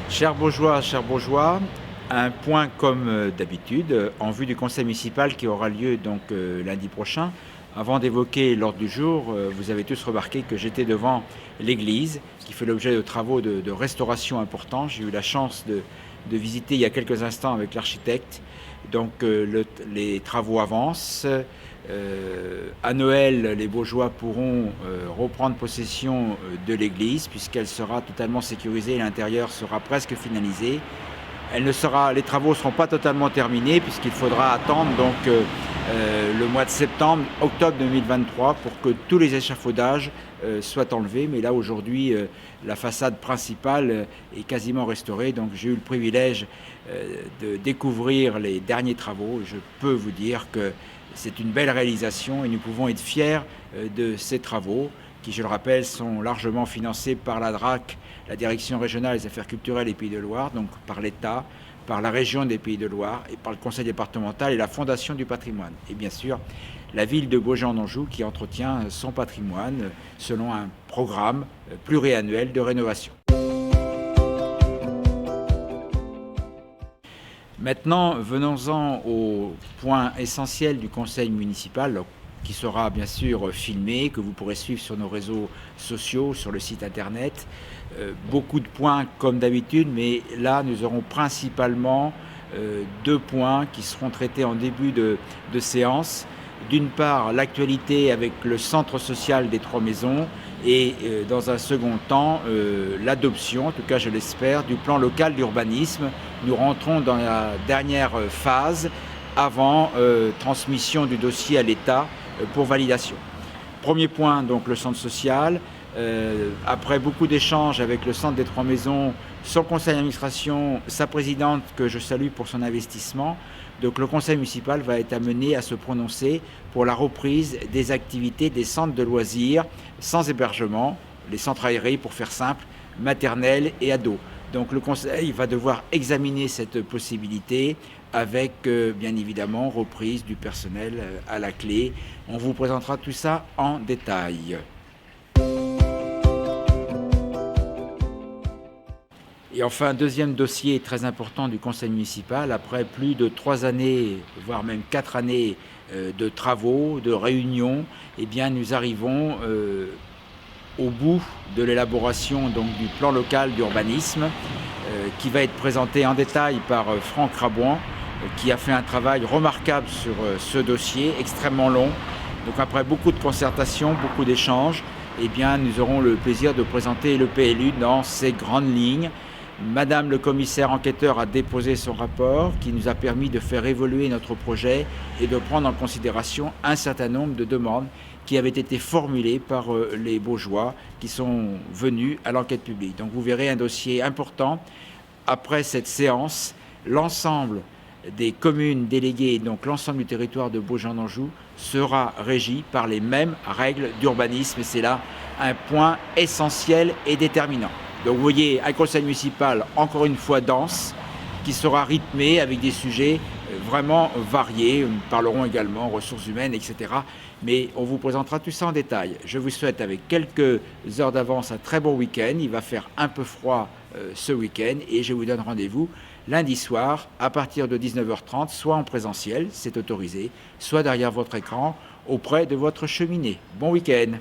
Chers bourgeois, un point comme d'habitude, en vue du conseil municipal qui aura lieu donc lundi prochain. Avant d'évoquer l'ordre du jour, vous avez tous remarqué que j'étais devant l'église qui fait l'objet de travaux de restauration importants. J'ai eu la chance de visiter il y a quelques instants avec l'architecte. Donc les travaux avancent. À Noël, les Baugeois pourront reprendre possession de l'église puisqu'elle sera totalement sécurisée et l'intérieur sera presque finalisé. Les travaux ne seront pas totalement terminés puisqu'il faudra attendre donc le mois de septembre, octobre 2023 pour que tous les échafaudages soient enlevés. Mais là aujourd'hui, la façade principale est quasiment restaurée. Donc j'ai eu le privilège de découvrir les derniers travaux. Je peux vous dire que c'est une belle réalisation et nous pouvons être fiers de ces travaux qui, je le rappelle, sont largement financés par la DRAC, la Direction régionale des affaires culturelles et Pays de Loire, donc par l'État, par la région des Pays de Loire et par le conseil départemental et la Fondation du patrimoine. Et bien sûr, la ville de Beaugency-en-Anjou qui entretient son patrimoine selon un programme pluriannuel de rénovation. Maintenant, venons-en au point essentiel du conseil municipal, qui sera bien sûr filmé, que vous pourrez suivre sur nos réseaux sociaux, sur le site internet. Beaucoup de points comme d'habitude, mais là nous aurons principalement deux points qui seront traités en début de séance. D'une part, l'actualité avec le centre social des Trois Maisons et dans un second temps, l'adoption, en tout cas je l'espère, du plan local d'urbanisme. Nous rentrons dans la dernière phase avant transmission du dossier à l'État pour validation. Premier point, donc le centre social. Après beaucoup d'échanges avec le centre des Trois Maisons, son conseil d'administration, sa présidente que je salue pour son investissement, donc le conseil municipal va être amené à se prononcer pour la reprise des activités des centres de loisirs sans hébergement, les centres aérés pour faire simple, maternels et ados. Donc le conseil va devoir examiner cette possibilité avec bien évidemment reprise du personnel à la clé. On vous présentera tout ça en détail. Et enfin, deuxième dossier très important du conseil municipal, après plus de 3 années, voire même 4 années de travaux, de réunions, eh bien nous arrivons au bout de l'élaboration donc du plan local d'urbanisme qui va être présenté en détail par Franck Rabouan, qui a fait un travail remarquable sur ce dossier, extrêmement long. Donc après beaucoup de concertations, beaucoup d'échanges, eh bien nous aurons le plaisir de présenter le PLU dans ses grandes lignes. Madame le commissaire enquêteur a déposé son rapport qui nous a permis de faire évoluer notre projet et de prendre en considération un certain nombre de demandes qui avaient été formulées par les Baugeois qui sont venus à l'enquête publique. Donc vous verrez un dossier important. Après cette séance, l'ensemble des communes déléguées, donc l'ensemble du territoire de Beaugency-en-Anjou, sera régi par les mêmes règles d'urbanisme et c'est là un point essentiel et déterminant. Donc vous voyez un conseil municipal encore une fois dense, qui sera rythmé avec des sujets vraiment variés. Nous parlerons également ressources humaines, etc. Mais on vous présentera tout ça en détail. Je vous souhaite avec quelques heures d'avance un très bon week-end. Il va faire un peu froid ce week-end et je vous donne rendez-vous lundi soir à partir de 19h30, soit en présentiel, c'est autorisé, soit derrière votre écran, auprès de votre cheminée. Bon week-end.